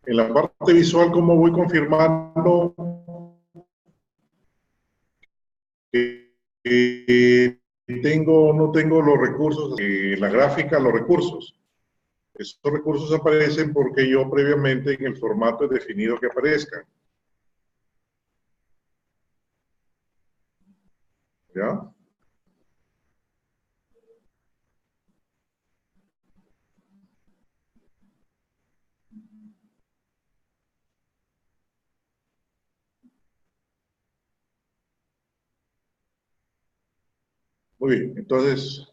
En la parte visual, ¿cómo voy confirmando que tengo o no tengo los recursos? En la gráfica, los recursos. Estos recursos aparecen porque yo previamente en el formato he definido que aparezcan. ¿Ya? Muy bien, entonces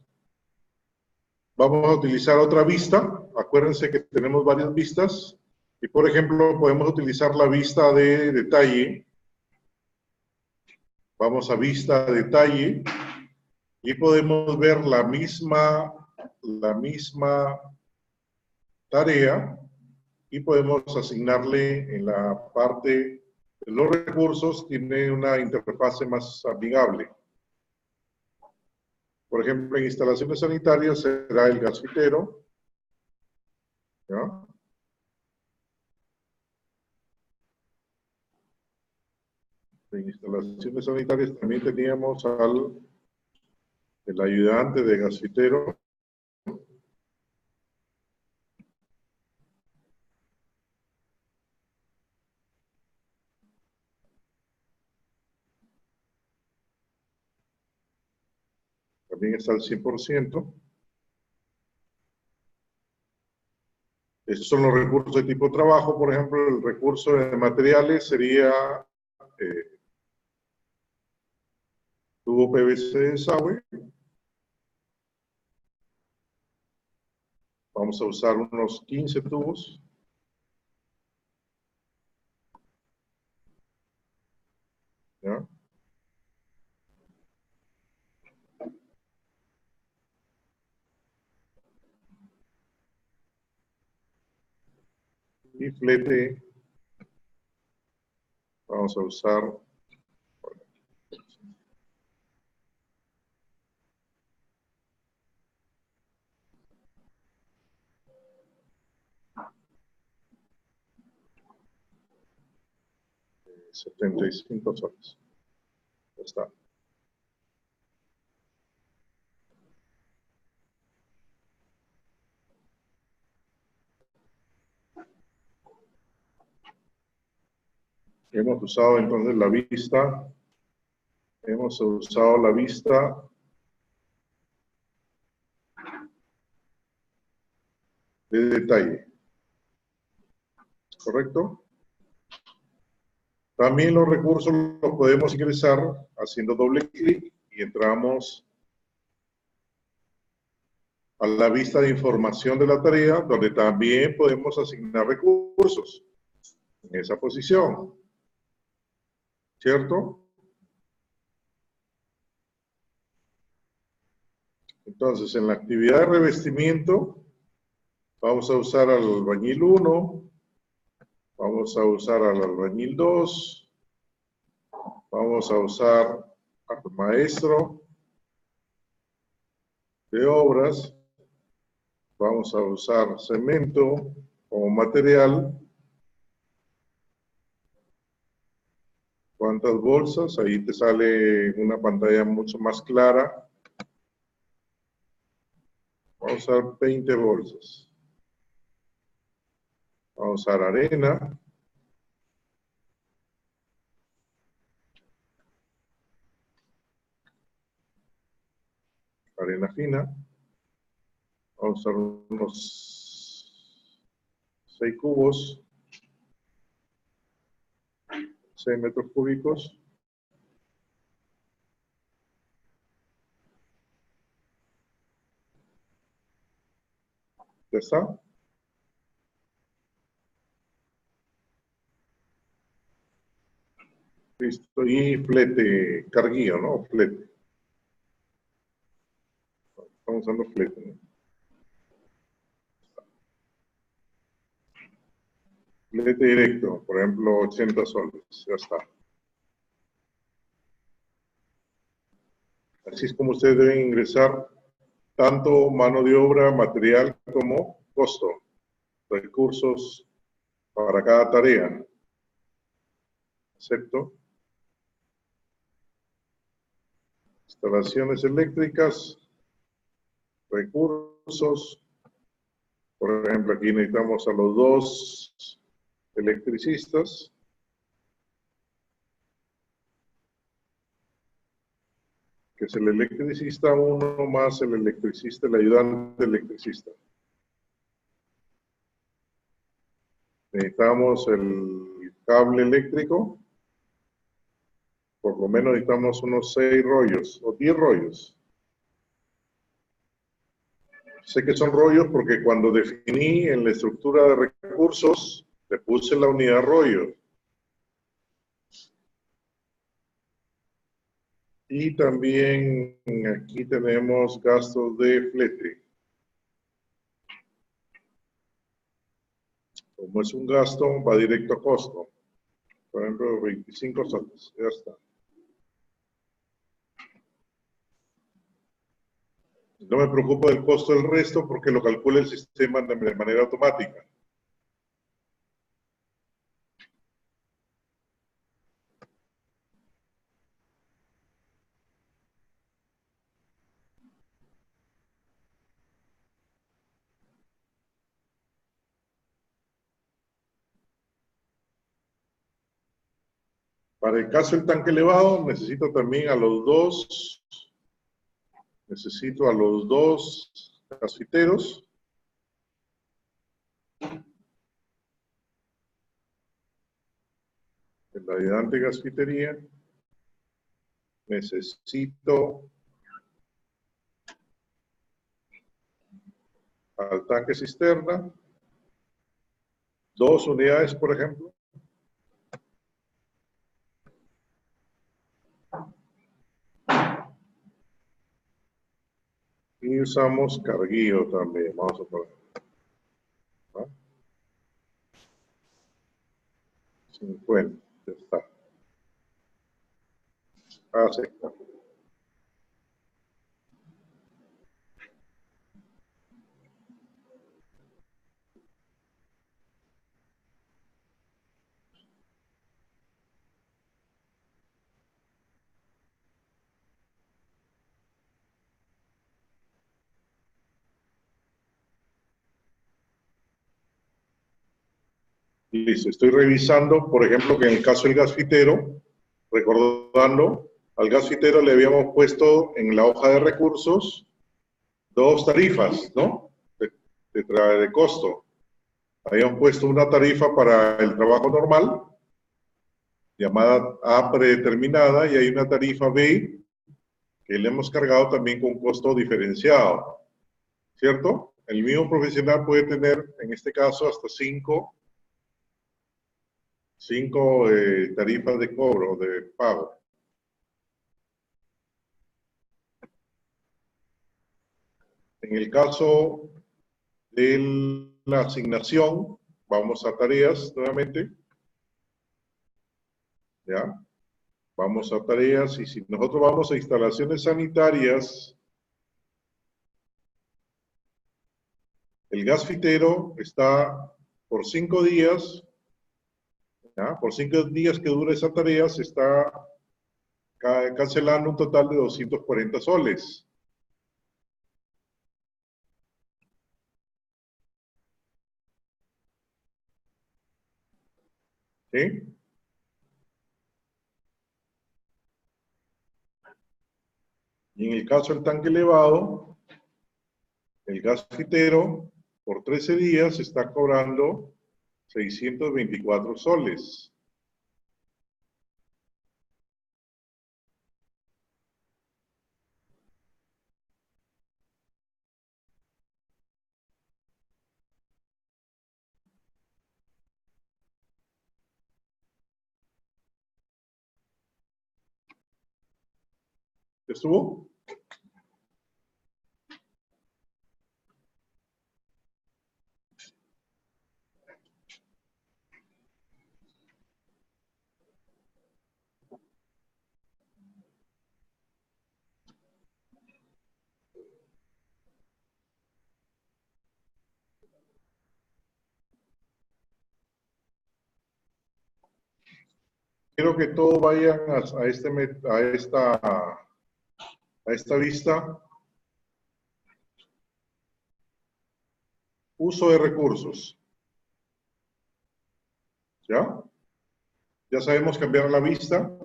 vamos a utilizar otra vista. Acuérdense que tenemos varias vistas. Y por ejemplo, podemos utilizar la vista de detalle. Vamos a vista de detalle y podemos ver la misma tarea y podemos asignarle en la parte de los recursos, tiene una interfase más amigable. Por ejemplo, en instalaciones sanitarias será el gasfitero. ¿Ya? En instalaciones sanitarias también teníamos el ayudante de gasfitero. También está al 100%. Estos son los recursos de tipo trabajo. Por ejemplo, el recurso de materiales sería tubo PVC de desagüe. Vamos a usar unos 15 tubos. ¿Ya? Y flete, vamos a usar 75 soles. Ya está. Hemos usado entonces la vista. Hemos usado la vista de detalle. ¿Correcto? También los recursos los podemos ingresar haciendo doble clic y entramos a la vista de información de la tarea, donde también podemos asignar recursos en esa posición. ¿Cierto? Entonces, en la actividad de revestimiento, vamos a usar al albañil 1, vamos a usar al albañil 2, vamos a usar al maestro de obras, vamos a usar cemento como material. ¿Cuántas bolsas? Ahí te sale una pantalla mucho más clara. Vamos a usar 20 bolsas. Vamos a usar arena. Arena fina. Vamos a usar unos 6 cubos. 6 metros cúbicos. ¿Ya está? Listo. Y flete, carguillo, ¿no? Flete. Estamos usando flete, ¿no? Flete directo, por ejemplo, 80 soles. Ya está. Así es como ustedes deben ingresar tanto mano de obra, material, como costo, recursos para cada tarea. Acepto. Instalaciones eléctricas, recursos. Por ejemplo, aquí necesitamos a los dos electricistas. Que es el electricista 1 más el electricista, el ayudante electricista. Necesitamos el cable eléctrico. Por lo menos necesitamos unos 6 rollos o 10 rollos. Sé que son rollos porque cuando definí en la estructura de recursos, le puse la unidad rollo. Y también aquí tenemos gastos de flete. Como es un gasto, va directo a costo. Por ejemplo, 25 soles. Ya está. No me preocupo del costo del resto porque lo calcula el sistema de manera automática. Para el caso del tanque elevado, necesito también a los dos gasfiteros. El ayudante de gasfitería. Necesito al tanque cisterna. 2 unidades, por ejemplo. Y usamos carguillo también. Vamos a poner. ¿No? 50. Ya está. Acepta. Listo. Estoy revisando, por ejemplo, que en el caso del gasfitero, recordando, al gasfitero le habíamos puesto en la hoja de recursos 2 tarifas, ¿no? De costo. Habíamos puesto una tarifa para el trabajo normal, llamada A predeterminada, y hay una tarifa B que le hemos cargado también con costo diferenciado, ¿cierto? El mismo profesional puede tener, en este caso, hasta 5 tarifas de cobro, de pago. En el caso de la asignación, vamos a tareas nuevamente. ¿Ya? Vamos a tareas y si nosotros vamos a instalaciones sanitarias, el gasfitero está por 5 días, ¿ya? Por 5 días que dura esa tarea, se está cancelando un total de 240 soles. ¿Sí? Y en el caso del tanque elevado, el gasfitero por 13 días está cobrando 624 soles. ¿Estuvo? quiero que todos vayan a esta vista. Uso de recursos. ¿Ya? Ya sabemos cambiar la vista.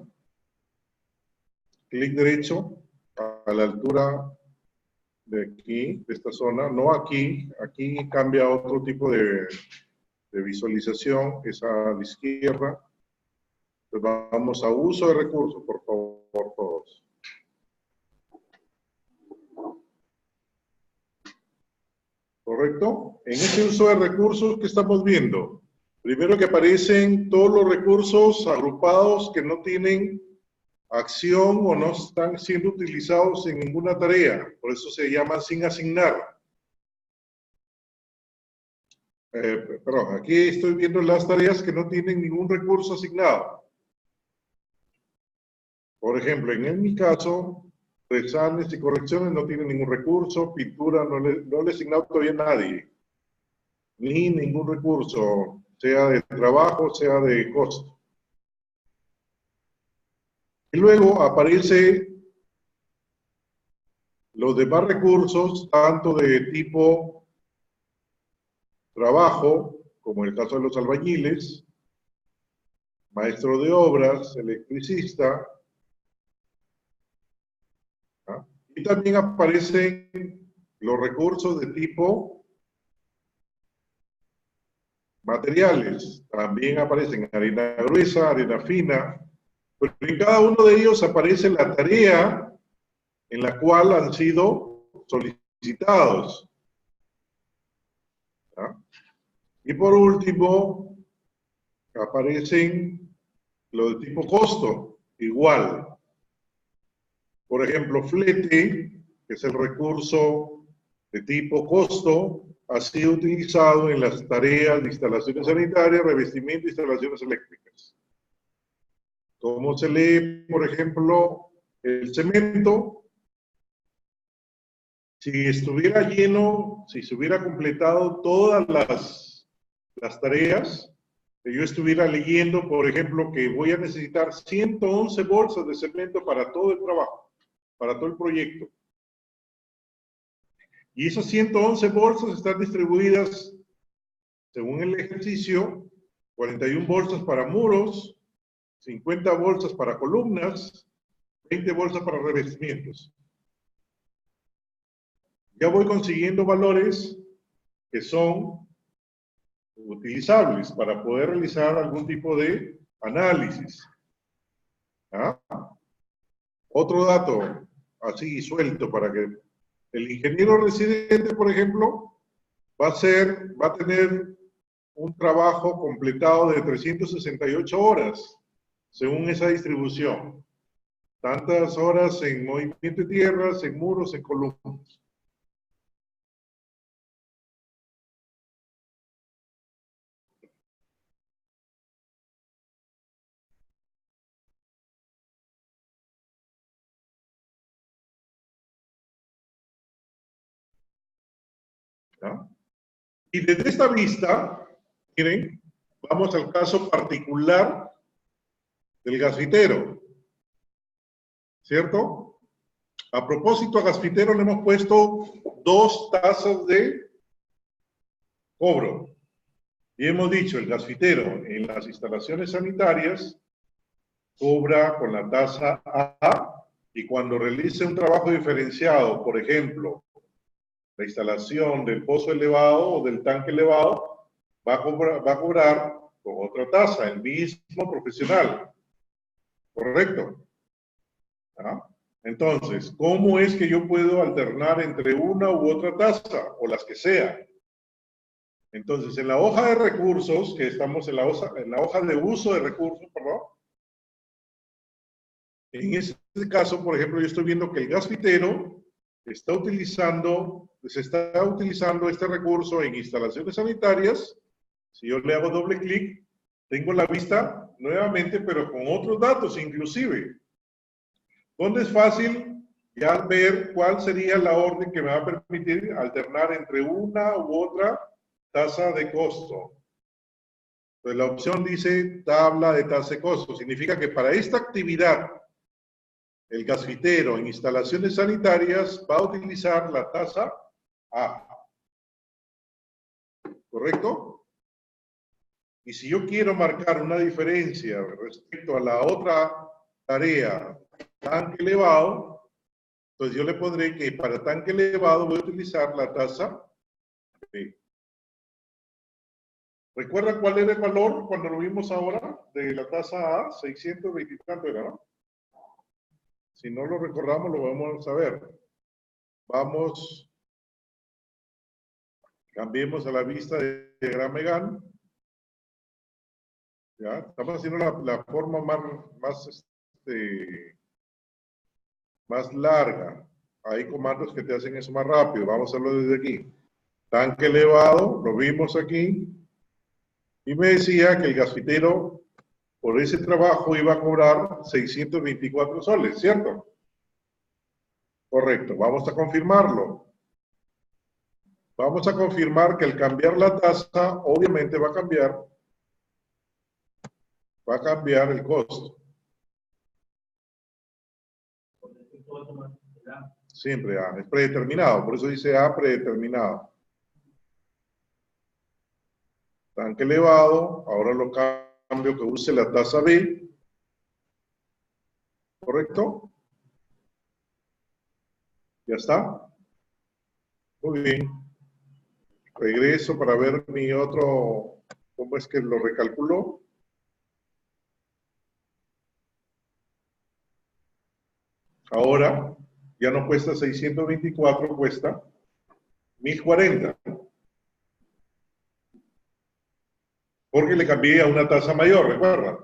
Clic derecho a la altura de aquí, de esta zona. No aquí. Aquí cambia a otro tipo de visualización, que es a la izquierda. Entonces vamos a uso de recursos, por favor, todos. ¿Correcto? En ese uso de recursos, ¿qué estamos viendo? Primero que aparecen todos los recursos agrupados que no tienen acción o no están siendo utilizados en ninguna tarea. Por eso se llama sin asignar. Perdón, aquí estoy viendo las tareas que no tienen ningún recurso asignado. Por ejemplo, en mi caso, exámenes y correcciones no tienen ningún recurso, pintura no le he asignado todavía a nadie, ni ningún recurso, sea de trabajo, sea de costo. Y luego aparece los demás recursos, tanto de tipo trabajo, como en el caso de los albañiles, maestro de obras, electricista, ¿ah? Y también aparecen los recursos de tipo materiales. También aparecen arena gruesa, arena fina, pero en cada uno de ellos aparece la tarea en la cual han sido solicitados. ¿Ah? Y por último, aparecen los de tipo costo, igual. Por ejemplo, flete, que es el recurso de tipo costo, ha sido utilizado en las tareas de instalaciones sanitarias, revestimiento e instalaciones eléctricas. ¿Cómo se lee, por ejemplo, el cemento? Si estuviera lleno, si se hubiera completado todas las tareas, que yo estuviera leyendo, por ejemplo, que voy a necesitar 111 bolsas de cemento para todo el trabajo, para todo el proyecto. Y esas 111 bolsas están distribuidas, según el ejercicio, 41 bolsas para muros, 50 bolsas para columnas, 20 bolsas para revestimientos. Ya voy consiguiendo valores que son utilizables para poder realizar algún tipo de análisis. ¿Ah? Otro dato, así suelto, para que el ingeniero residente, por ejemplo, va a tener un trabajo completado de 368 horas, según esa distribución. Tantas horas en movimiento de tierras, en muros, en columnas. ¿Ya? Y desde esta vista, miren, vamos al caso particular del gasfitero, ¿cierto? A propósito, a gasfitero le hemos puesto 2 tasas de cobro. Y hemos dicho, el gasfitero en las instalaciones sanitarias cobra con la tasa A y cuando realice un trabajo diferenciado, por ejemplo, la instalación del pozo elevado o del tanque elevado, va a cobrar con otra tasa, el mismo profesional. ¿Correcto? ¿Ah? Entonces, ¿cómo es que yo puedo alternar entre una u otra tasa o las que sea? Entonces, en la hoja de recursos, que estamos en la hoja de uso de recursos, perdón, en este caso, por ejemplo, yo estoy viendo que el gasfitero se está utilizando este recurso en instalaciones sanitarias. Si yo le hago doble clic, tengo la vista nuevamente, pero con otros datos inclusive. Donde es fácil ya ver cuál sería la orden que me va a permitir alternar entre una u otra tasa de costo. Entonces la opción dice tabla de tasa de costo. Significa que para esta actividad, el gasfitero en instalaciones sanitarias va a utilizar la tasa A. ¿Correcto? Y si yo quiero marcar una diferencia respecto a la otra tarea, tanque elevado, entonces yo le pondré que para tanque elevado voy a utilizar la tasa B. ¿Recuerdan cuál era el valor cuando lo vimos ahora de la tasa A? 620 y tanto era, ¿no? Si no lo recordamos, lo vamos a ver. Vamos, cambiemos a la vista de diagrama Gantt. ¿Ya? Estamos haciendo la forma más larga. Hay comandos que te hacen eso más rápido. Vamos a hacerlo desde aquí. Tanque elevado, lo vimos aquí. Y me decía que el gasfitero por ese trabajo iba a cobrar 624 soles, ¿cierto? Correcto, vamos a confirmarlo. Vamos a confirmar que al cambiar la tasa, obviamente va a cambiar el costo. Siempre A, es predeterminado, por eso dice A predeterminado. Tanque elevado, ahora lo cambio que use la tasa B. ¿Correcto? ¿Ya está? Muy bien. Regreso para ver mi otro, ¿cómo es que lo recalculó? Ahora ya no cuesta 624, cuesta 1040. Porque le cambié a una tasa mayor, ¿recuerda?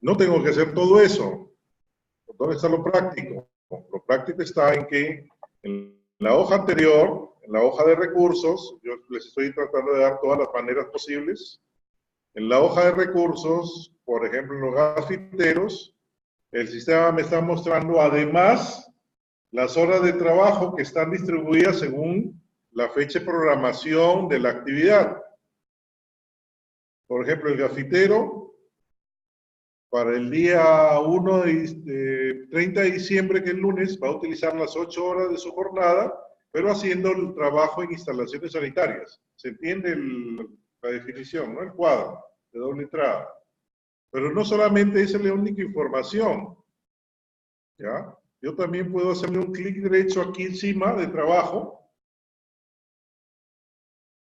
No tengo que hacer todo eso. ¿Dónde está lo práctico? Lo práctico está en que en la hoja anterior, en la hoja de recursos, yo les estoy tratando de dar todas las maneras posibles. En la hoja de recursos, por ejemplo, en los gasfiteros, el sistema me está mostrando además las horas de trabajo que están distribuidas según la fecha de programación de la actividad. Por ejemplo, el gasfitero, para el día 30 de diciembre, que es el lunes, va a utilizar las 8 horas de su jornada, pero haciendo el trabajo en instalaciones sanitarias. ¿Se entiende la definición, no? El cuadro de doble entrada. Pero no solamente esa es la única información, ¿ya? Yo también puedo hacerle un clic derecho aquí encima de trabajo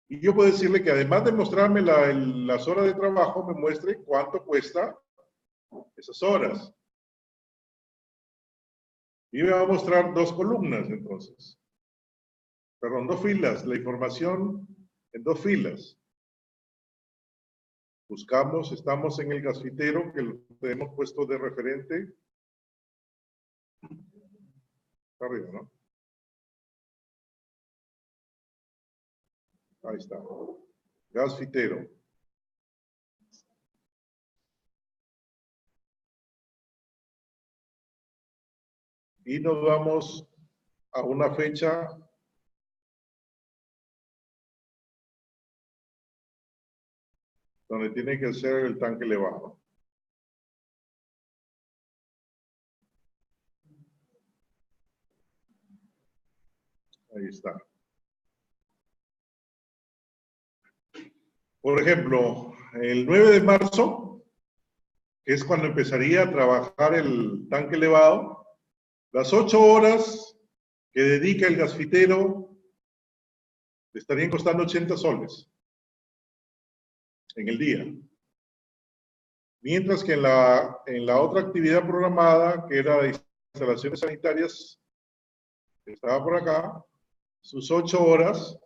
y yo puedo decirle que además de mostrarme las horas de trabajo, me muestre cuánto cuesta esas horas. Y me va a mostrar dos columnas entonces. Perdón, dos filas, la información en dos filas. Buscamos, estamos en el gasfitero que lo tenemos puesto de referente. Está arriba, ¿no? Ahí está. Gasfitero. Y nos vamos a una fecha donde tiene que ser el tanque elevado. Ahí está. Por ejemplo, el 9 de marzo, que es cuando empezaría a trabajar el tanque elevado, las 8 horas que dedica el gasfitero le estarían costando 80 soles en el día. Mientras que en la otra actividad programada, que era de instalaciones sanitarias, que estaba por acá, sus 8 horas,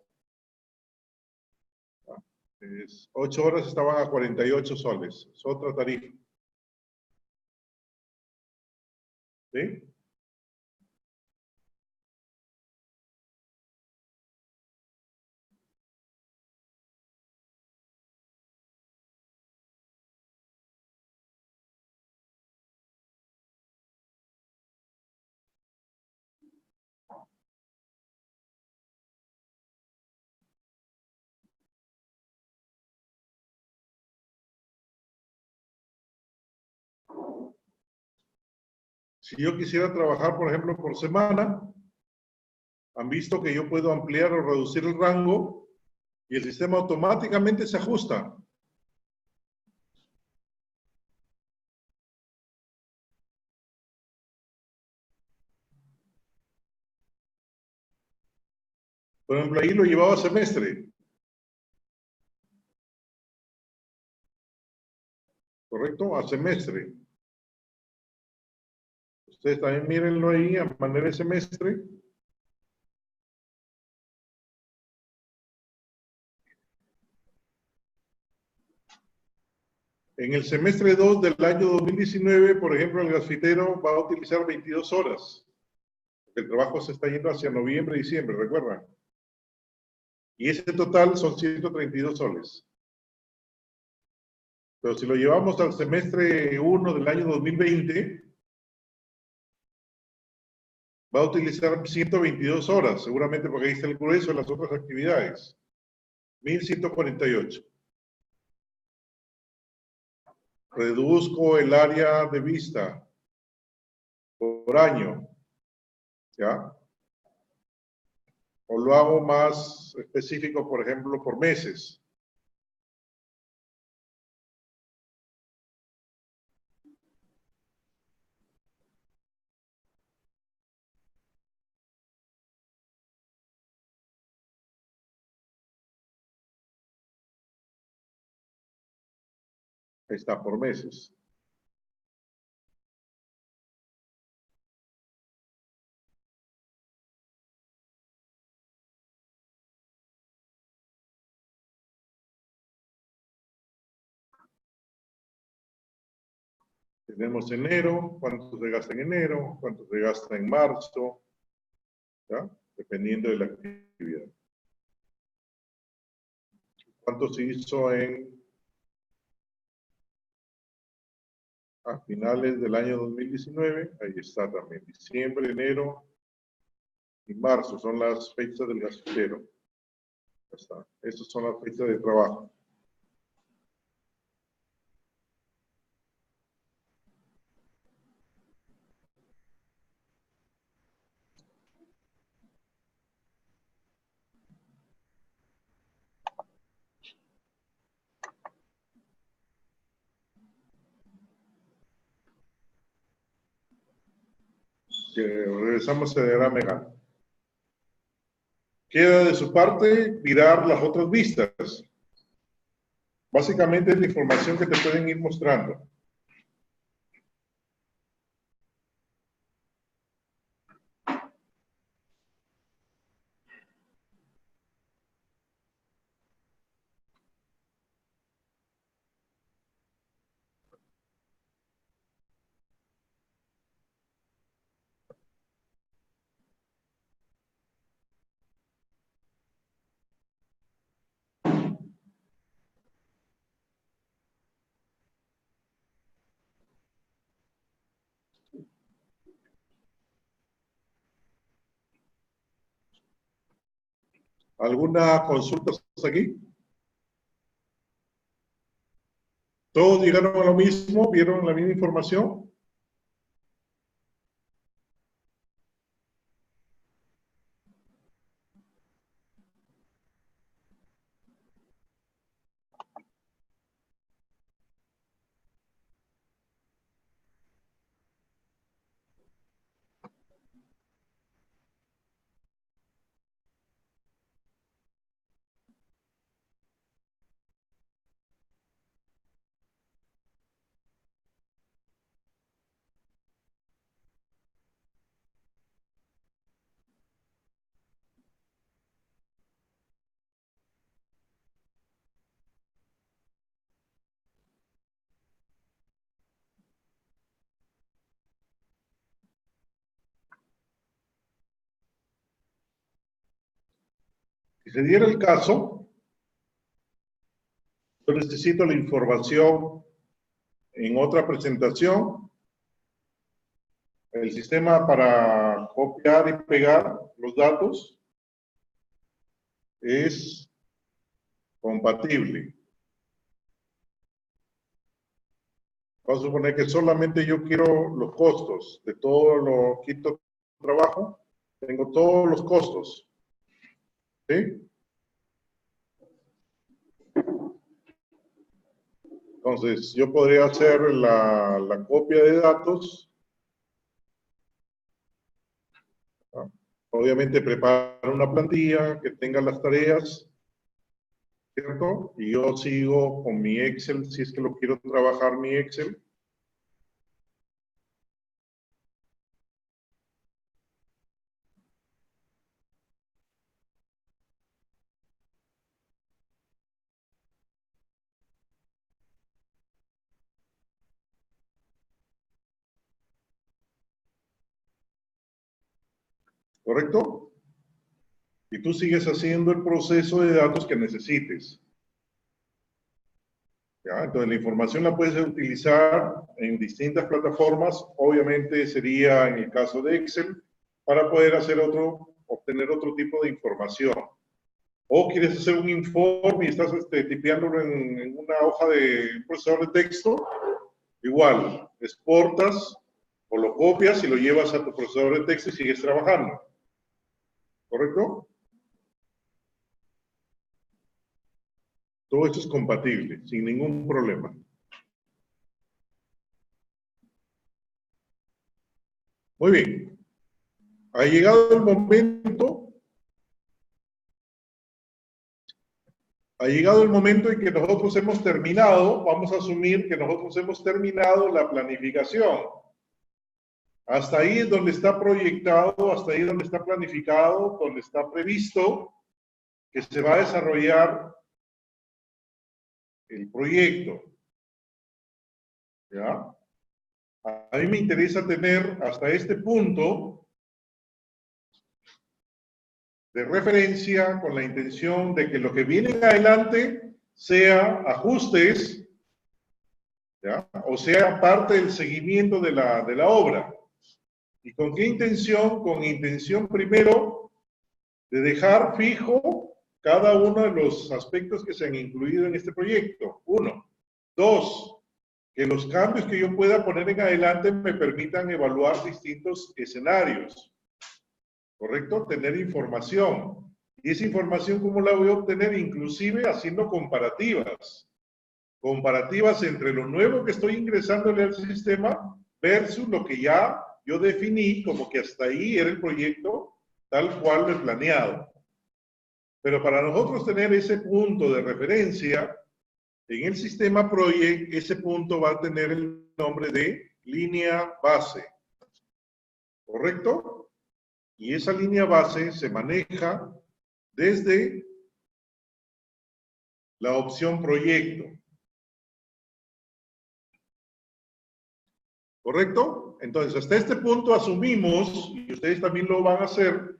8 horas estaban a 48 soles. Es otra tarifa. ¿Sí? Si yo quisiera trabajar, por ejemplo, por semana, han visto que yo puedo ampliar o reducir el rango y el sistema automáticamente se ajusta. Por ejemplo, ahí lo llevaba a semestre. ¿Correcto? A semestre. Ustedes también mírenlo ahí a manera de semestre. En el semestre 2 del año 2019, por ejemplo, el gasfitero va a utilizar 22 horas. El trabajo se está yendo hacia noviembre, diciembre, ¿recuerdan? Y ese total son 132 soles. Pero si lo llevamos al semestre 1 del año 2020, va a utilizar 122 horas, seguramente porque ahí está el grueso de las otras actividades. 1148. Reduzco el área de vista por año, ¿ya? O lo hago más específico, por ejemplo, por meses. Ahí está, por meses. Tenemos enero, cuánto se gasta en enero, cuánto se gasta en marzo, ¿ya? Dependiendo de la actividad. ¿Cuánto se hizo a finales del año 2019? Ahí está también, diciembre, enero y marzo son las fechas del gasfitero. Ahí está, estas son las fechas de trabajo. Regresamos a diagrama Gantt. Queda de su parte mirar las otras vistas. Básicamente es la información que te pueden ir mostrando. ¿Alguna consulta hasta aquí? ¿Todos llegaron a lo mismo? ¿Vieron la misma información? Si se diera el caso, yo necesito la información en otra presentación. El sistema para copiar y pegar los datos es compatible. Vamos a suponer que solamente yo quiero los costos de todo lo que quito trabajo. Tengo todos los costos. ¿Sí? Entonces, yo podría hacer la copia de datos. ¿No? Obviamente, preparar una plantilla que tenga las tareas, ¿cierto? Y yo sigo con mi Excel, si es que lo quiero trabajar mi Excel. ¿Correcto? Y tú sigues haciendo el proceso de datos que necesites. ¿Ya? Entonces, la información la puedes utilizar en distintas plataformas. Obviamente sería en el caso de Excel para poder obtener otro tipo de información. O quieres hacer un informe y estás tipeándolo en una hoja de procesador de texto, igual, exportas o lo copias y lo llevas a tu procesador de texto y sigues trabajando. ¿Correcto? Todo esto es compatible, sin ningún problema. Muy bien. Ha llegado el momento en que nosotros hemos terminado, vamos a asumir que nosotros hemos terminado la planificación. Hasta ahí es donde está proyectado, hasta ahí es donde está planificado, donde está previsto que se va a desarrollar el proyecto. ¿Ya? A mí me interesa tener hasta este punto de referencia con la intención de que lo que viene en adelante sea ajustes, ¿ya? O sea parte del seguimiento de la obra. ¿Y con qué intención? Con intención primero de dejar fijo cada uno de los aspectos que se han incluido en este proyecto. Uno. Dos, que los cambios que yo pueda poner en adelante me permitan evaluar distintos escenarios. ¿Correcto? Tener información. Y esa información, ¿cómo la voy a obtener? Inclusive haciendo comparativas. Comparativas entre lo nuevo que estoy ingresándole al sistema versus lo que ya yo definí como que hasta ahí era el proyecto tal cual lo he planeado. Pero para nosotros tener ese punto de referencia en el sistema Project, ese punto va a tener el nombre de línea base. ¿Correcto? Y esa línea base se maneja desde la opción proyecto. ¿Correcto? Entonces, hasta este punto asumimos, y ustedes también lo van a hacer,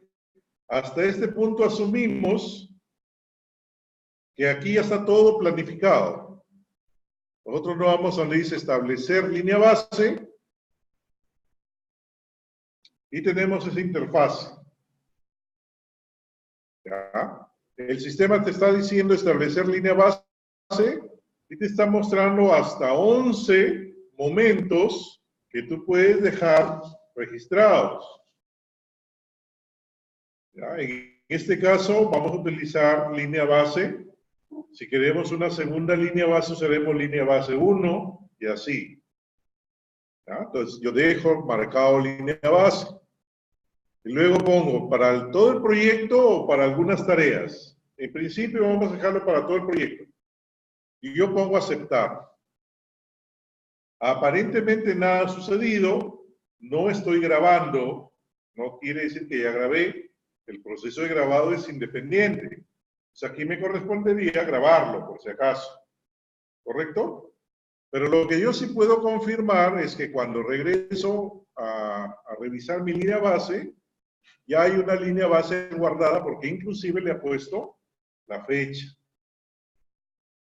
hasta este punto asumimos que aquí ya está todo planificado. Nosotros no vamos a donde dice establecer línea base y tenemos esa interfaz. ¿Ya? El sistema te está diciendo establecer línea base y te está mostrando hasta 11 momentos que tú puedes dejar registrados. ¿Ya? En este caso vamos a utilizar línea base. Si queremos una segunda línea base, usaremos línea base 1 y así. ¿Ya? Entonces yo dejo marcado línea base. Y luego pongo para todo el proyecto o para algunas tareas. En principio vamos a dejarlo para todo el proyecto. Y yo pongo aceptar. Aparentemente nada ha sucedido. No estoy grabando. No quiere decir que ya grabé. El proceso de grabado es independiente. O sea, aquí me correspondería grabarlo, por si acaso. ¿Correcto? Pero lo que yo sí puedo confirmar es que cuando regreso a revisar mi línea base, ya hay una línea base guardada porque inclusive le ha puesto la fecha.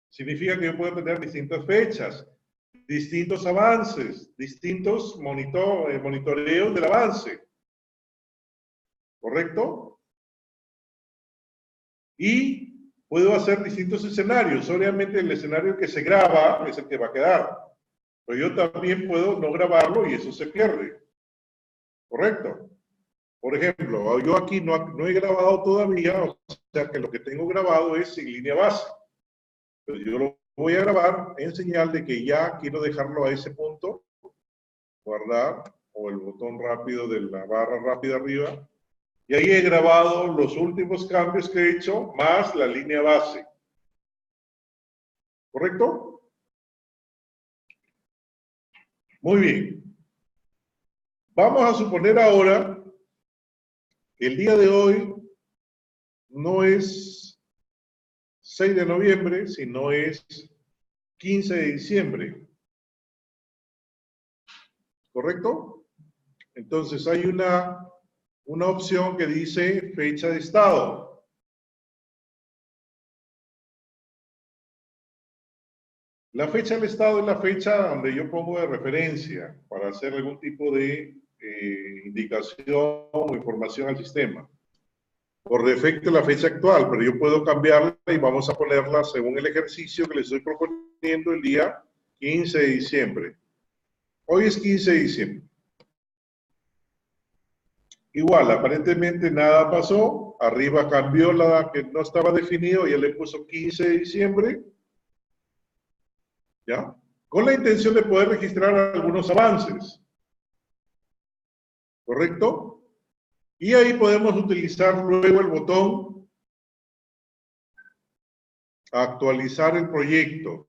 Significa que yo puedo tener distintas fechas, distintos avances, distintos monitoreos del avance. ¿Correcto? Y puedo hacer distintos escenarios. Obviamente el escenario que se graba es el que va a quedar. Pero yo también puedo no grabarlo y eso se pierde. ¿Correcto? Por ejemplo, yo aquí no he grabado todavía, o sea que lo que tengo grabado es en línea base. Pero yo lo voy a grabar en señal de que ya quiero dejarlo a ese punto, guardar, o el botón rápido de la barra rápida arriba. Y ahí he grabado los últimos cambios que he hecho, más la línea base. ¿Correcto? Muy bien. Vamos a suponer ahora que el día de hoy no es 6 de noviembre, sino es 15 de diciembre. ¿Correcto? Entonces hay una opción que dice fecha de estado. La fecha del estado es la fecha donde yo pongo de referencia para hacer algún tipo de indicación o información al sistema. Por defecto la fecha actual, pero yo puedo cambiarla y vamos a ponerla según el ejercicio que les estoy proponiendo el día 15 de diciembre. Hoy es 15 de diciembre. Igual, aparentemente nada pasó. Arriba cambió la que no estaba definido, ya le puso 15 de diciembre. ¿Ya? Con la intención de poder registrar algunos avances. ¿Correcto? Y ahí podemos utilizar luego el botón actualizar el proyecto.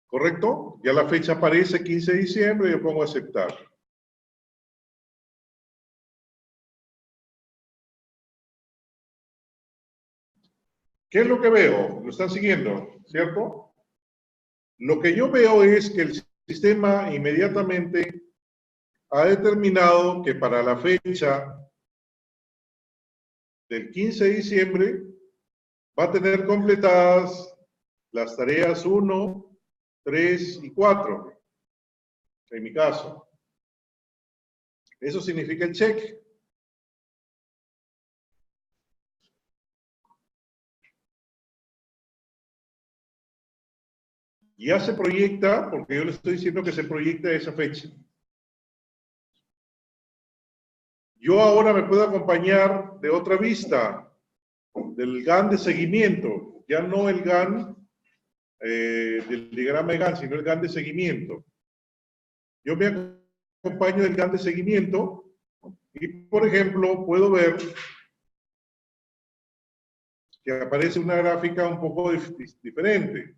¿Correcto? Ya la fecha aparece 15 de diciembre, yo pongo aceptar. ¿Qué es lo que veo? Lo están siguiendo, ¿cierto? Lo que yo veo es que el sistema inmediatamente ha determinado que para la fecha del 15 de diciembre va a tener completadas las tareas 1, 3 y 4, en mi caso. Eso significa el check. Ya se proyecta, porque yo le estoy diciendo que se proyecta esa fecha. Yo ahora me puedo acompañar de otra vista, del GAN de seguimiento, ya no el GAN del diagrama de GAN, sino el GAN de seguimiento. Yo me acompaño del GAN de seguimiento y, por ejemplo, puedo ver que aparece una gráfica un poco diferente.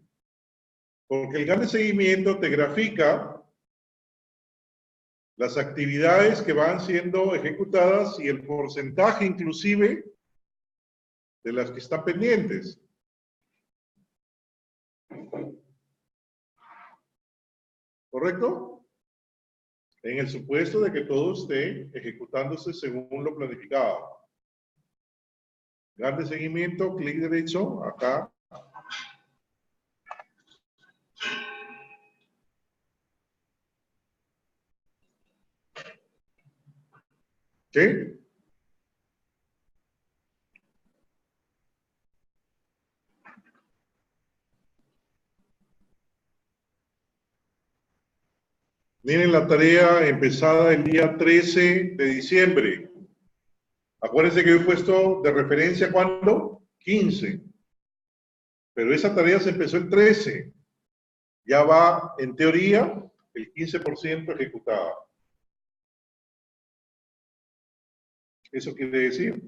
Porque el GAN de seguimiento te grafica las actividades que van siendo ejecutadas y el porcentaje inclusive de las que están pendientes. ¿Correcto? En el supuesto de que todo esté ejecutándose según lo planificado. GAN de seguimiento, clic derecho, acá. ¿Sí? Miren la tarea empezada el día 13 de diciembre. Acuérdense que yo he puesto de referencia ¿cuándo? 15. Pero esa tarea se empezó el 13. Ya va, en teoría, el 15% ejecutada. Eso quiere decir.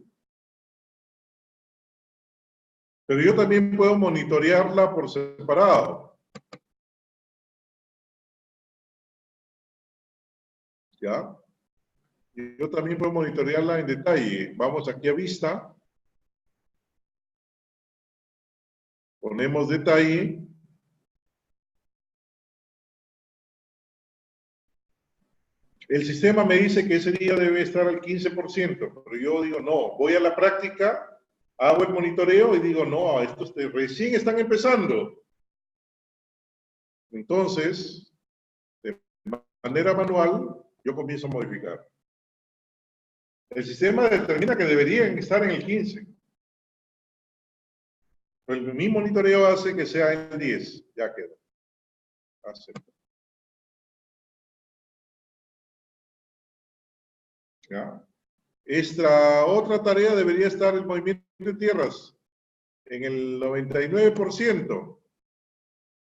Pero yo también puedo monitorearla por separado. ¿Ya? Yo también puedo monitorearla en detalle. Vamos aquí a vista. Ponemos detalle. El sistema me dice que ese día debe estar al 15%, pero yo digo, no, voy a la práctica, hago el monitoreo y digo, no, estos recién están empezando. Entonces, de manera manual, yo comienzo a modificar. El sistema determina que deberían estar en el 15. Pero mi monitoreo hace que sea en el 10. Ya queda. Acepto. ¿Ya? Esta otra tarea debería estar el movimiento de tierras en el 99%.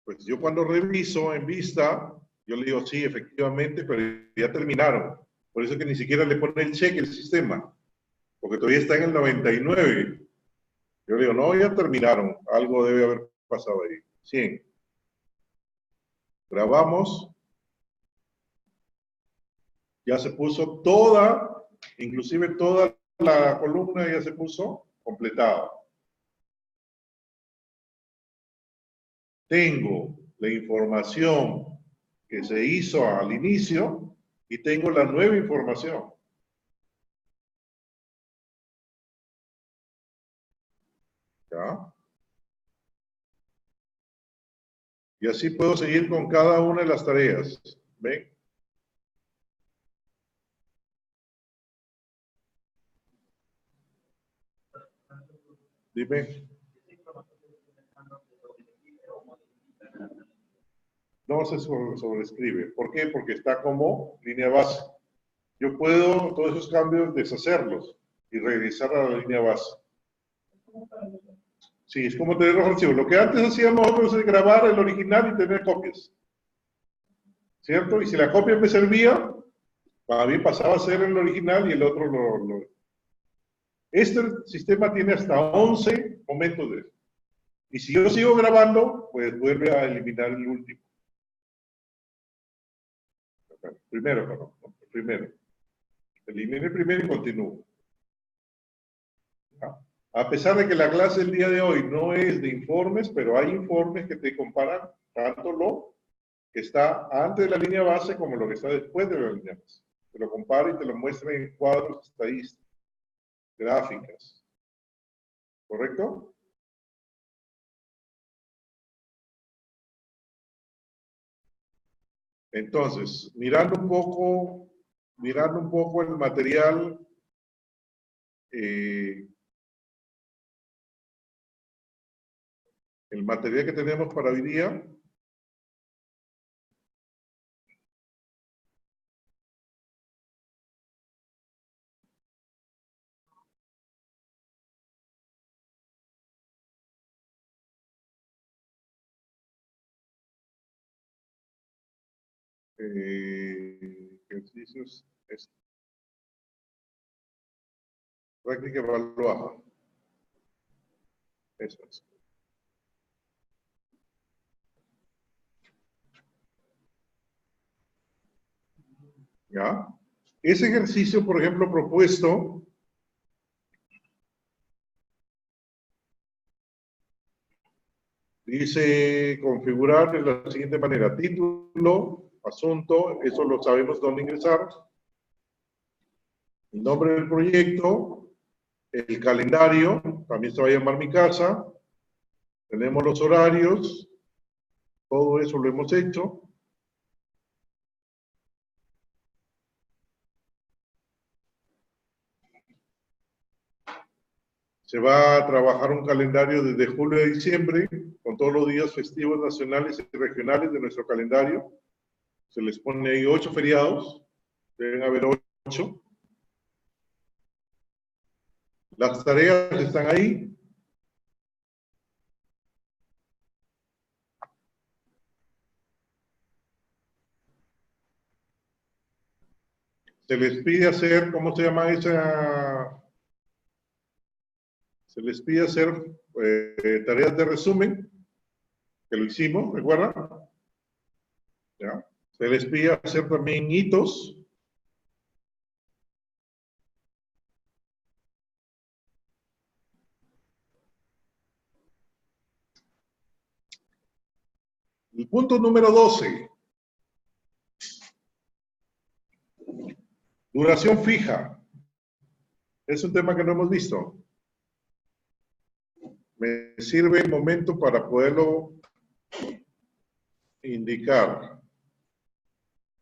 Pues yo cuando reviso en vista, yo le digo, sí, efectivamente, pero ya terminaron. Por eso que ni siquiera le pone el cheque el sistema, porque todavía está en el 99. Yo le digo, no, ya terminaron, algo debe haber pasado ahí. 100. Grabamos. Ya se puso toda, inclusive toda la columna ya se puso completada. Tengo la información que se hizo al inicio y tengo la nueva información. ¿Ya? Y así puedo seguir con cada una de las tareas. ¿Ven? Dime. No se sobrescribe. ¿Por qué? Porque está como línea base. Yo puedo todos esos cambios deshacerlos y regresar a la línea base. Sí, es como tener los archivos. Lo que antes hacíamos nosotros es grabar el original y tener copias. ¿Cierto? Y si la copia me servía, para mí pasaba a ser el original y el otro lo... Este sistema tiene hasta 11 momentos de eso. Y si yo sigo grabando, pues vuelve a eliminar el último. Primero, perdón. Primero. Elimine el primero y continúo. ¿Ah? A pesar de que la clase el día de hoy no es de informes, pero hay informes que te comparan tanto lo que está antes de la línea base como lo que está después de la línea base. Te lo compara y te lo muestra en cuadros estadísticos, gráficas. ¿Correcto? Entonces, mirando un poco eh, el material que tenemos para hoy día, ejercicios, práctica evaluada. Eso es. ¿Ya? Ese ejercicio, por ejemplo, propuesto, dice configurar de la siguiente manera: título, asunto, eso lo sabemos dónde ingresar, el nombre del proyecto, el calendario, también se va a llamar mi casa, tenemos los horarios, todo eso lo hemos hecho. Se va a trabajar un calendario desde julio a diciembre, con todos los días festivos nacionales y regionales de nuestro calendario. Se les pone ahí 8 feriados, deben haber 8. Las tareas están ahí. Se les pide hacer, ¿cómo se llama esa? Se les pide hacer tareas de resumen, que lo hicimos, ¿recuerdan? ¿Ya? Se les pide hacer también hitos. El punto número 12. Duración fija. Es un tema que no hemos visto. Me sirve el momento para poderlo indicar.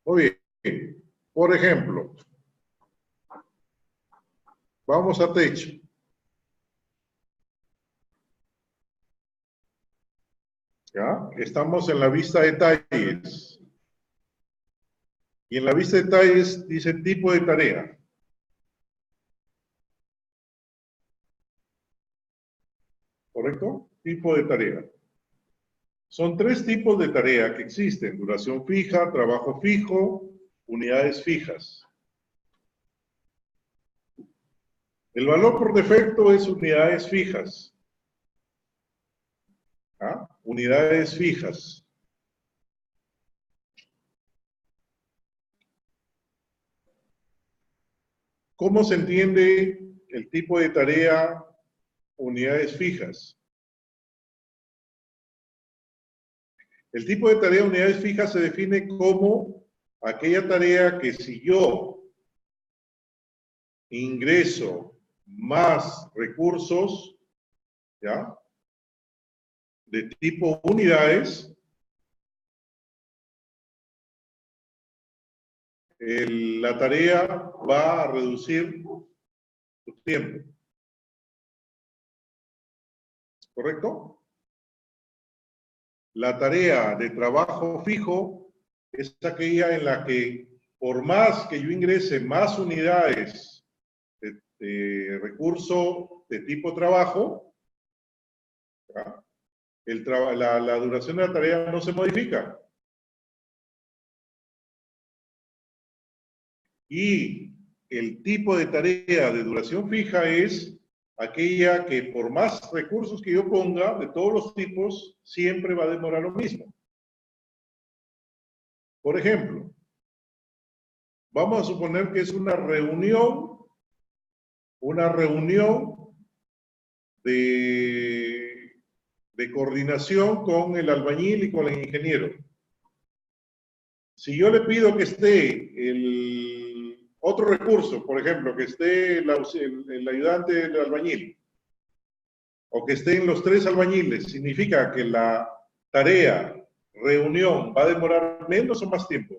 Muy bien. Por ejemplo, Vamos a techo. ¿Ya? Estamos en la vista de detalles. Y en la vista de detalles dice tipo de tarea. ¿Correcto? Tipo de tarea. Son tres tipos de tarea que existen: duración fija, trabajo fijo, unidades fijas. El valor por defecto es unidades fijas. ¿Ah? Unidades fijas. ¿Cómo se entiende el tipo de tarea unidades fijas? El tipo de tarea unidades fijas se define como aquella tarea que si yo ingreso más recursos, ¿ya?, de tipo unidades, la tarea va a reducir su tiempo. ¿Correcto? La tarea de trabajo fijo es aquella en la que, por más que yo ingrese más unidades de recurso de tipo trabajo, ¿ya?, la duración de la tarea no se modifica. Y el tipo de tarea de duración fija es aquella que, por más recursos que yo ponga, de todos los tipos, siempre va a demorar lo mismo. Por ejemplo, vamos a suponer que es una reunión de coordinación con el albañil y con el ingeniero. Si yo le pido que esté el otro recurso, por ejemplo, que esté el ayudante del albañil, o que estén los tres albañiles, significa que la tarea, reunión, va a demorar menos o más tiempo.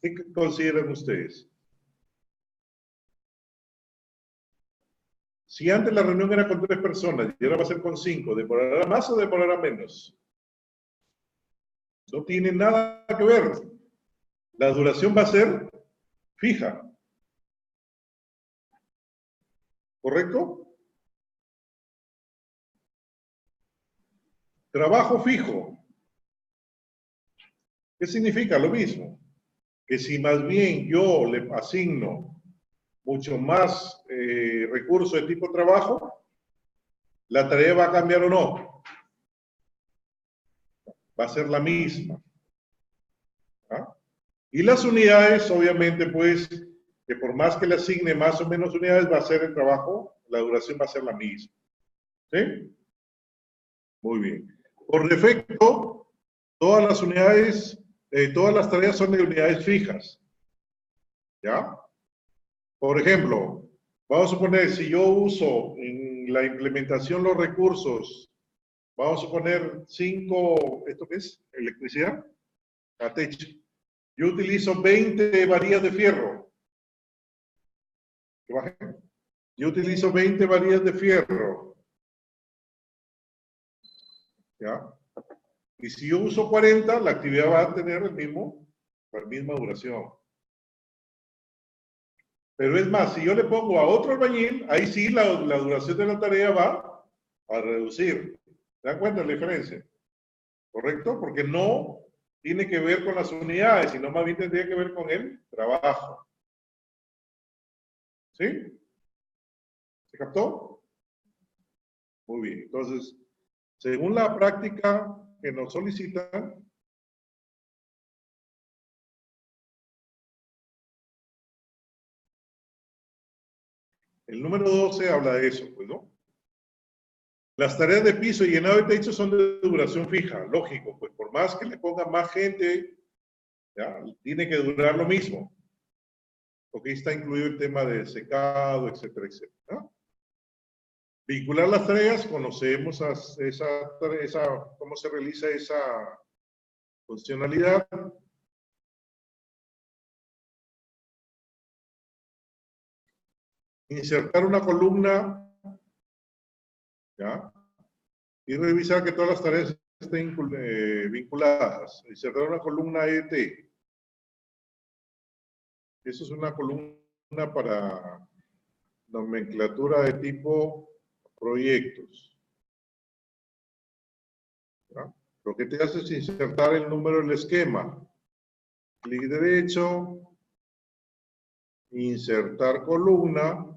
¿Qué consideran ustedes? Si antes la reunión era con 3 personas y ahora va a ser con 5, ¿demorará más o demorará menos? No tiene nada que ver. La duración va a ser fija. ¿Correcto? Trabajo fijo. ¿Qué significa? Lo mismo. Que si más bien yo le asigno mucho más recursos de tipo trabajo, la tarea va a cambiar o no. Va a ser la misma. ¿Ah? Y las unidades, obviamente, pues, que por más que le asigne más o menos unidades, va a ser el trabajo, la duración va a ser la misma. ¿Sí? Muy bien. Por defecto, todas las unidades, todas las tareas son de unidades fijas. ¿Ya? Por ejemplo, vamos a suponer, si yo uso en la implementación los recursos, vamos a suponer 5, ¿esto qué es? Electricidad, a techo. Yo utilizo 20 varillas de fierro. ¿Qué baje? Yo utilizo 20 varillas de fierro. ¿Ya? Y si yo uso 40, la actividad va a tener la misma duración. Pero es más, si yo le pongo a otro albañil, ahí sí la duración de la tarea va a reducir. ¿Se dan cuenta de la diferencia? ¿Correcto? Porque no tiene que ver con las unidades, sino más bien tendría que ver con el trabajo. ¿Sí? ¿Se captó? Muy bien. Entonces, según la práctica que nos solicitan, el número 12 habla de eso, pues, ¿no? Las tareas de piso y llenado de techo son de duración fija, lógico, pues por más que le ponga más gente, ¿ya?, tiene que durar lo mismo, porque ahí está incluido el tema de secado, etcétera, etcétera, ¿no? Vincular las tareas, conocemos cómo se realiza esa funcionalidad. 。 . 。 . 。 . . . . . . . . 。 . . . . 。 . . . . . 。 . 。 . . . 。 . 。 . 。 . 。 . 。 . 。 . 。 . 。 . 。 . 。 . 。 . . 。 . 。insertar una columna, ¿ya? Y revisar que todas las tareas estén vinculadas. Insertar una columna ET. Eso es una columna para nomenclatura de tipo proyectos. ¿Ya? Lo que te hace es insertar el número del esquema. Clic derecho, insertar columna.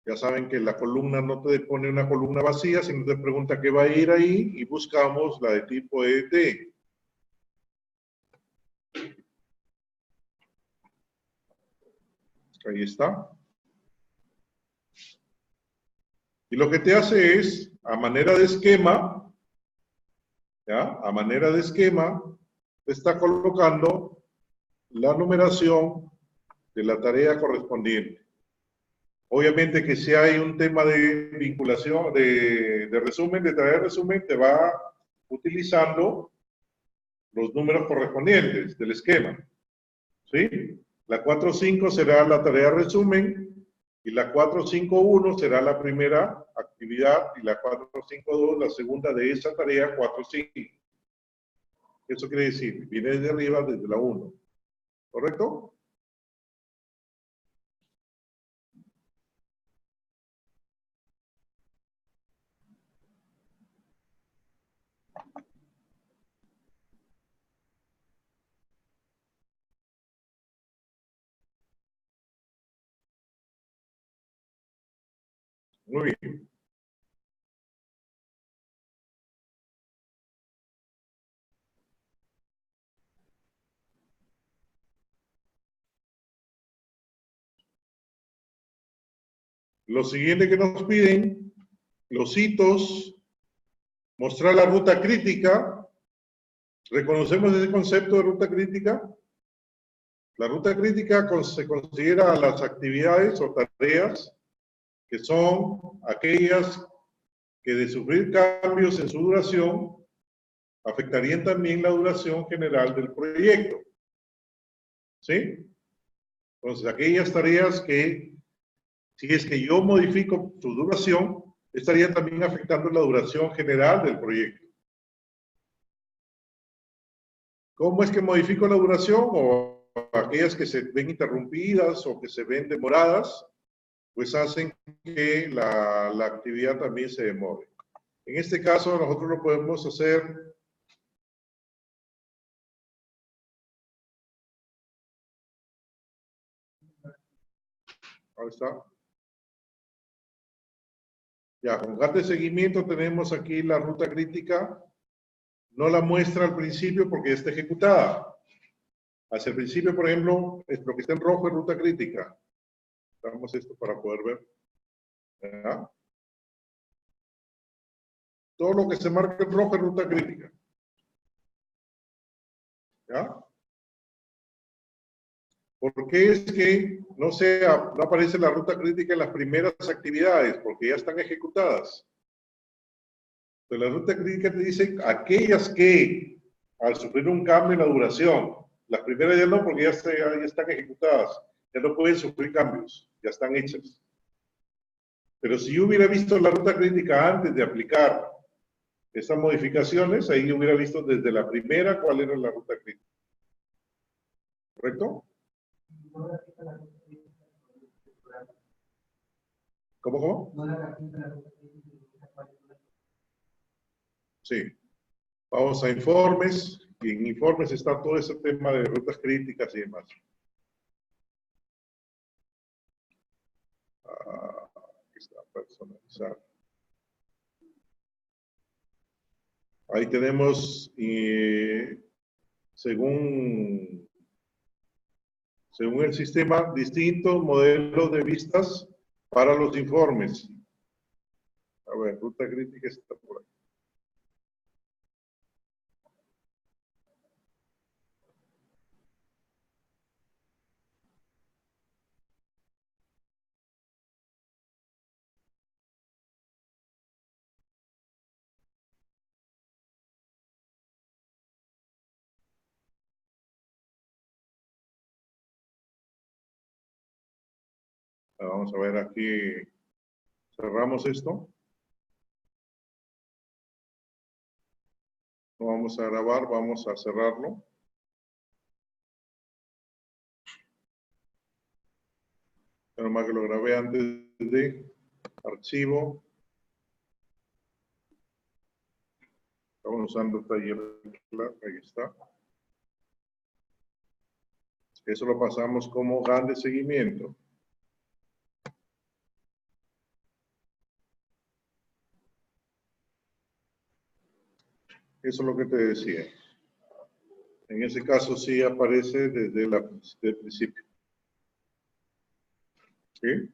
Ya saben que la columna no te pone una columna vacía, sino te pregunta qué va a ir ahí y buscamos la de tipo ET. Ahí está. Y lo que te hace es, a manera de esquema, ¿ya? A manera de esquema, te está colocando la numeración de la tarea correspondiente. Obviamente que si hay un tema de vinculación, de resumen, de tarea de resumen, te va utilizando los números correspondientes del esquema. ¿Sí? La 4.5 será la tarea resumen y la 4.5.1 será la primera actividad y la 4.5.2 la segunda de esa tarea 4.5. Eso quiere decir, viene desde arriba, desde la 1. ¿Correcto? Muy bien. Lo siguiente que nos piden, los hitos, mostrar la ruta crítica. ¿Reconocemos ese concepto de ruta crítica? La ruta crítica se considera las actividades o tareas que son aquellas que de sufrir cambios en su duración afectarían también la duración general del proyecto. ¿Sí? Entonces, aquellas tareas que, si es que yo modifico su duración, estaría también afectando la duración general del proyecto. ¿Cómo es que modifico la duración? O aquellas que se ven interrumpidas o que se ven demoradas, pues hacen que la actividad también se demore. En este caso, nosotros lo podemos hacer. Ahí está. Ya, con carta de seguimiento tenemos aquí la ruta crítica. No la muestra al principio porque ya está ejecutada. Hacia el principio, por ejemplo, lo que está en rojo es ruta crítica. Damos esto para poder ver. ¿Ya? Todo lo que se marca en rojo es ruta crítica. ¿Ya? ¿Por qué es que no aparece la ruta crítica en las primeras actividades? Porque ya están ejecutadas. Entonces, la ruta crítica te dice aquellas que, al sufrir un cambio en la duración, las primeras ya no, porque ya están ejecutadas, ya no pueden sufrir cambios, ya están hechas. Pero si yo hubiera visto la ruta crítica antes de aplicar estas modificaciones, ahí yo hubiera visto desde la primera cuál era la ruta crítica. ¿Correcto? ¿Cómo? Sí. Vamos a informes, y en informes está todo ese tema de rutas críticas y demás. Aquí está, personalizar. Ahí tenemos, según el sistema, distintos modelos de vistas para los informes. A ver, ruta crítica está por aquí. Vamos a ver aquí. Cerramos esto. No vamos a grabar, vamos a cerrarlo. Menos mal que lo grabé antes de archivo. Estamos usando taller, ahí está. Eso lo pasamos como GAN de seguimiento. Eso es lo que te decía. En ese caso sí aparece desde el principio. ¿Sí?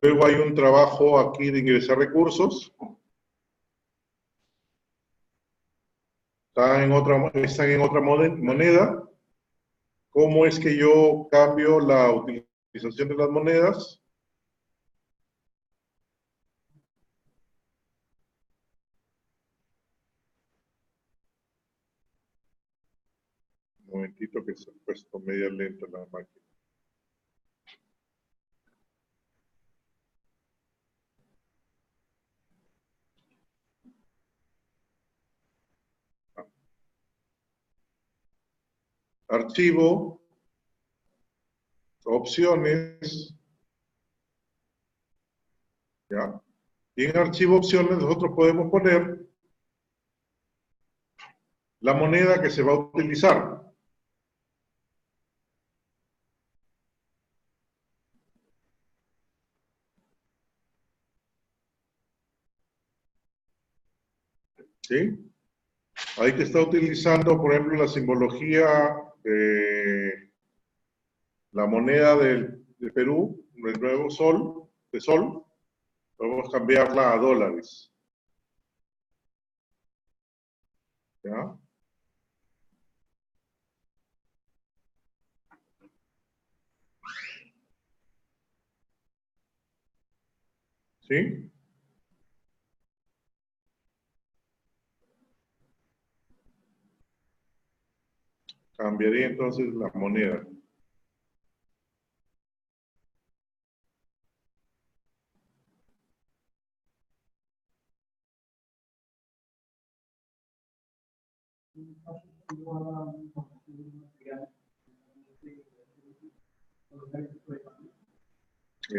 Luego hay un trabajo aquí de ingresar recursos. Están en otra moneda. ¿Cómo es que yo cambio la utilización de las monedas? Un momentito que se ha puesto media lenta la máquina. Archivo, opciones, ¿ya? Y en archivo opciones nosotros podemos poner la moneda que se va a utilizar. ¿Sí? Ahí te está utilizando, por ejemplo, la simbología de la moneda de Perú, el nuevo sol, de sol. Podemos cambiarla a dólares. ¿Ya? ¿Sí? Cambiaría entonces la moneda.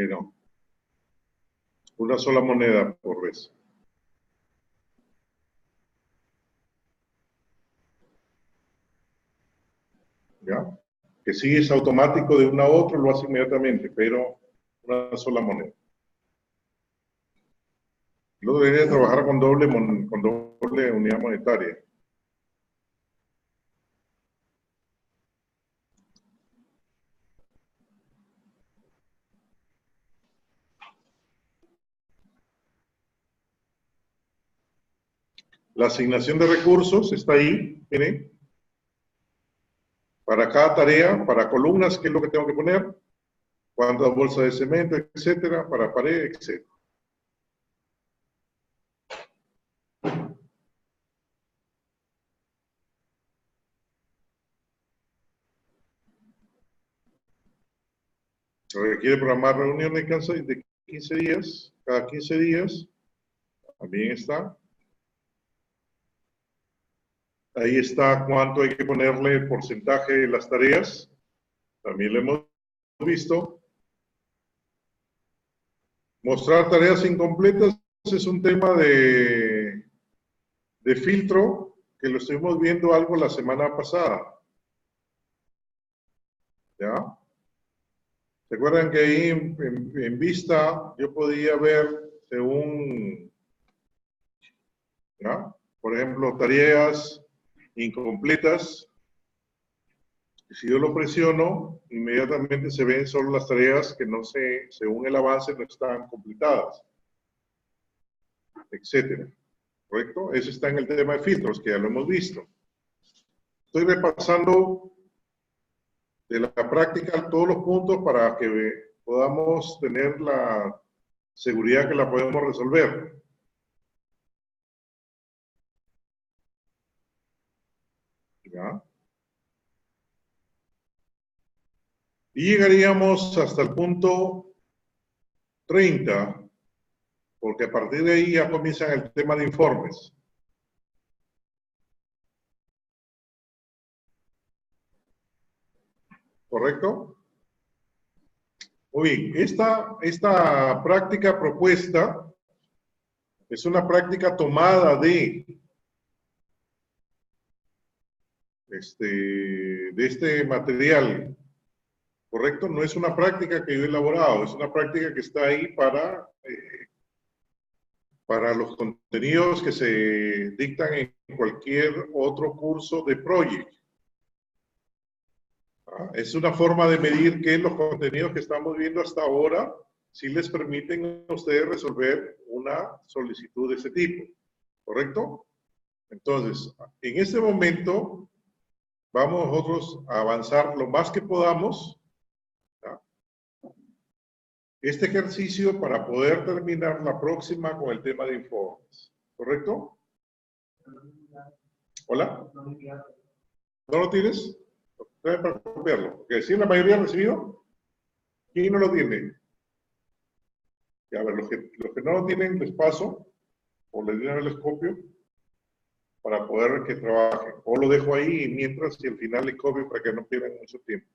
No. Una sola moneda por vez. ¿Ya? Que sí es automático de uno a otro, lo hace inmediatamente, pero una sola moneda. Luego debería trabajar con doble unidad monetaria. La asignación de recursos está ahí, miren. Para cada tarea, para columnas, ¿qué es lo que tengo que poner? Cuántas bolsas de cemento, etcétera, para pared, etcétera. Se requiere programar reuniones de 15 días, cada 15 días, también está. Ahí está cuánto hay que ponerle el porcentaje de las tareas, también lo hemos visto. Mostrar tareas incompletas es un tema de filtro que lo estuvimos viendo algo la semana pasada. ¿Ya? ¿Se acuerdan que ahí en vista yo podía ver según, ¿ya? Por ejemplo, tareas incompletas? Y si yo lo presiono, inmediatamente se ven solo las tareas que no se, según el avance, no están completadas, etcétera. ¿Correcto? Eso está en el tema de filtros, que ya lo hemos visto. Estoy repasando de la práctica todos los puntos para que podamos tener la seguridad que la podemos resolver. ¿Ya? Y llegaríamos hasta el punto 30, porque a partir de ahí ya comienzan el tema de informes. ¿Correcto? Muy bien, esta práctica propuesta es una práctica tomada de este material, ¿correcto? No es una práctica que yo he elaborado, es una práctica que está ahí para los contenidos que se dictan en cualquier otro curso de Project. Es una forma de medir que los contenidos que estamos viendo hasta ahora sí les permiten a ustedes resolver una solicitud de ese tipo, ¿correcto? Entonces, en este momento vamos nosotros a avanzar lo más que podamos, ¿ya? Este ejercicio para poder terminar la próxima con el tema de informes, ¿correcto? ¿Hola? ¿No lo tienes? Debe para copiarlo, porque si la mayoría ha recibido, ¿quién no lo tiene? Y a ver, los que no lo tienen, les paso, o les copio, para poder que trabajen. O lo dejo ahí mientras y al final les copio para que no pierdan mucho tiempo.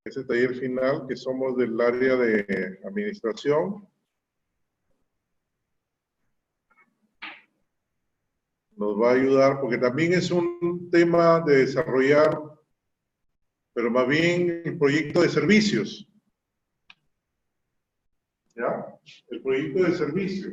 Ese taller final, que somos del área de administración, nos va a ayudar, porque también es un tema de desarrollar, pero más bien el proyecto de servicios. ¿Ya? El proyecto de servicios.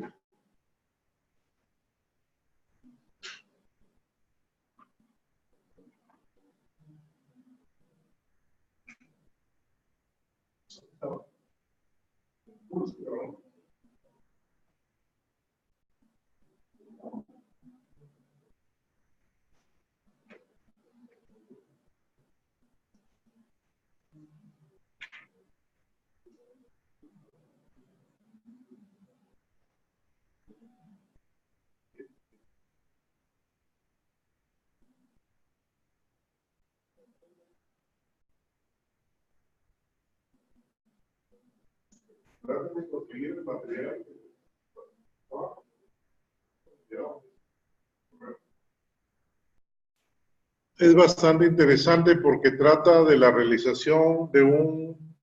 Traten de conseguir el material. Es bastante interesante porque trata de la realización de un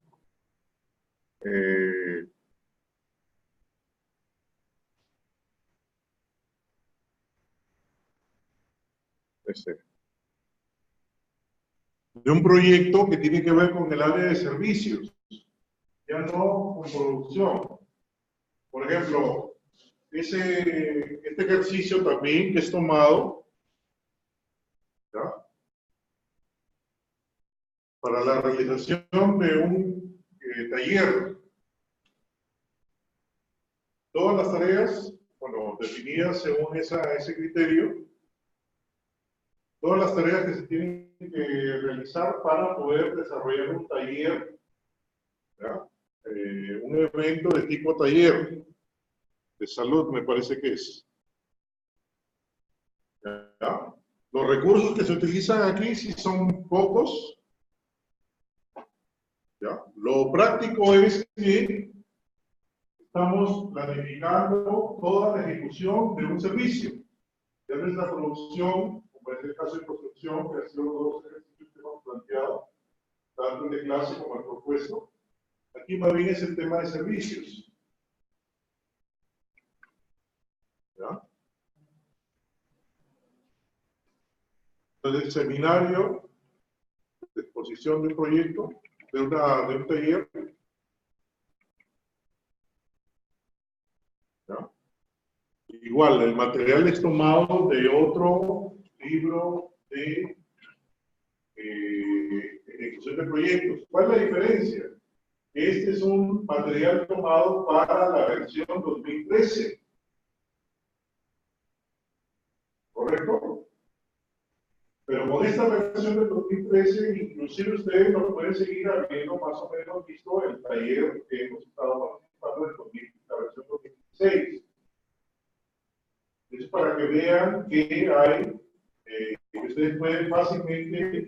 de un proyecto que tiene que ver con el área de servicios, ya no con producción. Por ejemplo, este ejercicio también que es tomado, ¿ya?, para la realización de un taller. Todas las tareas, bueno, definidas según ese criterio, todas las tareas que se tienen que realizar para poder desarrollar un taller, ¿ya? Un evento de tipo taller de salud, me parece que es. ¿Ya? Los recursos que se utilizan aquí, si son pocos, ¿ya? Lo práctico es que estamos planificando toda la ejecución de un servicio. Ya nuestra producción, como es el caso de construcción, que ha sido los dos ejercicios que hemos planteado, tanto el de clase como el propuesto, aquí más bien es el tema de servicios. ¿Ya? Entonces, el seminario de exposición de un proyecto, de un taller, ¿ya? Igual, el material es tomado de otro libro de ejecución de proyectos. ¿Cuál es la diferencia? Este es un material tomado para la versión 2013. ¿Correcto? Pero con esta versión del 2013, inclusive ustedes lo pueden seguir habiendo más o menos visto el taller que hemos estado participando en la versión 2016. Es para que vean que hay, que ustedes pueden fácilmente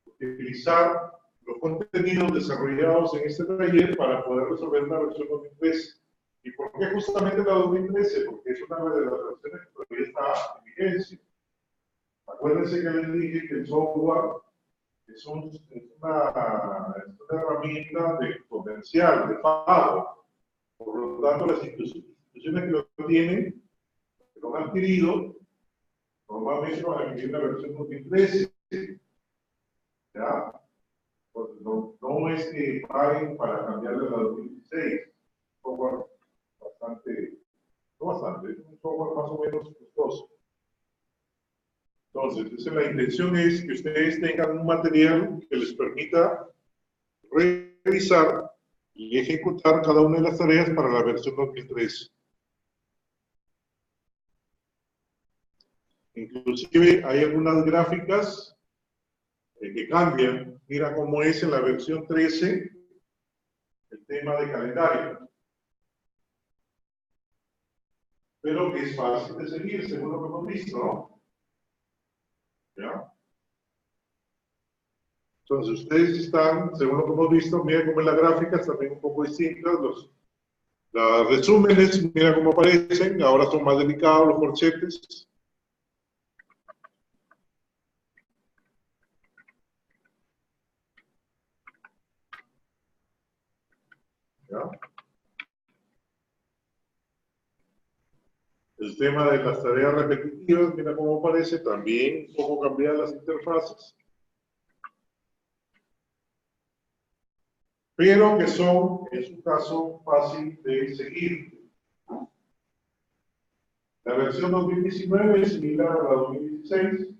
utilizar los contenidos desarrollados en este taller para poder resolver la versión 2013. ¿Y por qué justamente la 2013? Porque es una de las versiones que todavía está en vigencia. Acuérdense que les dije que el software es una herramienta de comercial, de pago. Por lo tanto, las instituciones que lo tienen, que lo han adquirido, normalmente van a adquirir la versión 2013. ¿Ya? Pues no es que paguen para cambiarle a la 2016. Un software bastante, no bastante, es un software más o menos costoso. Entonces, la intención es que ustedes tengan un material que les permita revisar y ejecutar cada una de las tareas para la versión 2013. Inclusive hay algunas gráficas que cambian. Mira cómo es en la versión 13 el tema de calendario. Pero que es fácil de seguir, según lo que hemos visto, ¿no? ¿Ya? Entonces, ustedes están, según lo que hemos visto, mira cómo en las gráficas también un poco distintas, los resúmenes, mira cómo aparecen, ahora son más delicados los corchetes. ¿Ya? El tema de las tareas repetitivas, mira cómo aparece, también un poco cambiar las interfaces. Pero que son, en su caso, fácil de seguir. La versión 2019 es similar a la 2016,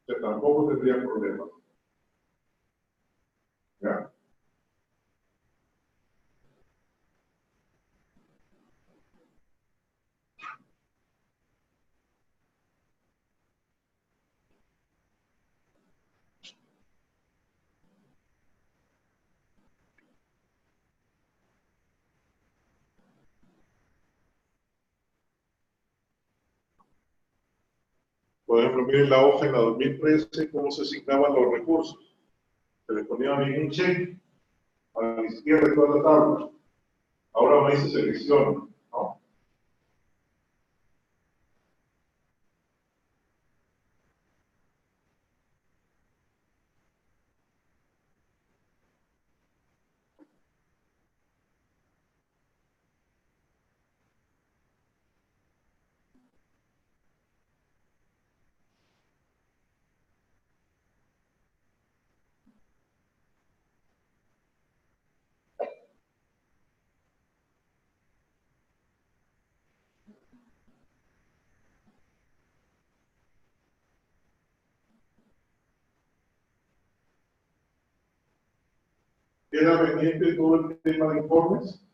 que tampoco tendría problemas. ¿Ya? Por ejemplo, miren la hoja en la 2013, cómo se asignaban los recursos. Se le ponía bien un check a la izquierda de toda la tabla. Ahora me dice selección, ¿no? Queda pendiente todo el tema de informes.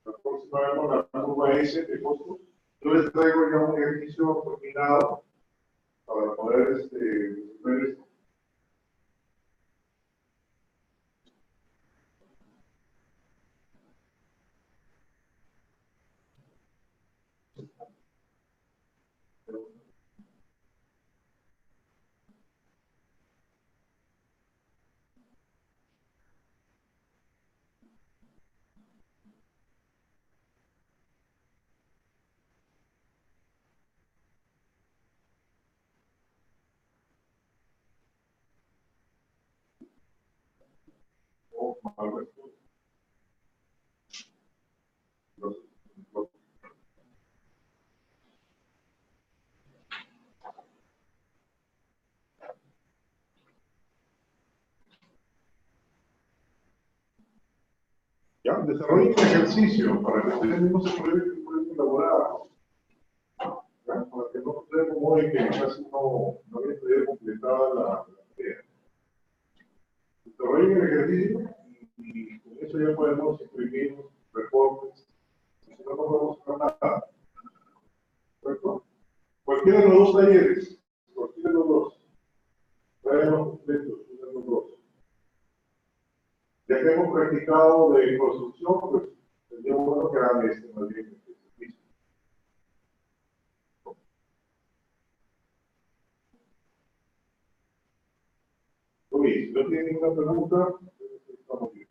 La próxima vez con la curva S de costos. Yo les traigo ya un ejercicio terminado para poder resolver esto. O mal respuesta. Ya, desarrollen un ejercicio para que ustedes mismos se pueden elaborar. Para que no suceda como hoy que casi no había podido completar la tarea. Desarrollen el ejercicio y con eso ya podemos imprimir reportes. Si no, no podemos hacer nada. ¿Correcto? Cualquiera de los dos talleres, cualquiera de los dos, traemos completos, cualquiera de los dos. Ya que hemos practicado de construcción, pues sería bueno que hagan más bien este ejercicio. Luis, si no tienen ninguna pregunta, estamos bien.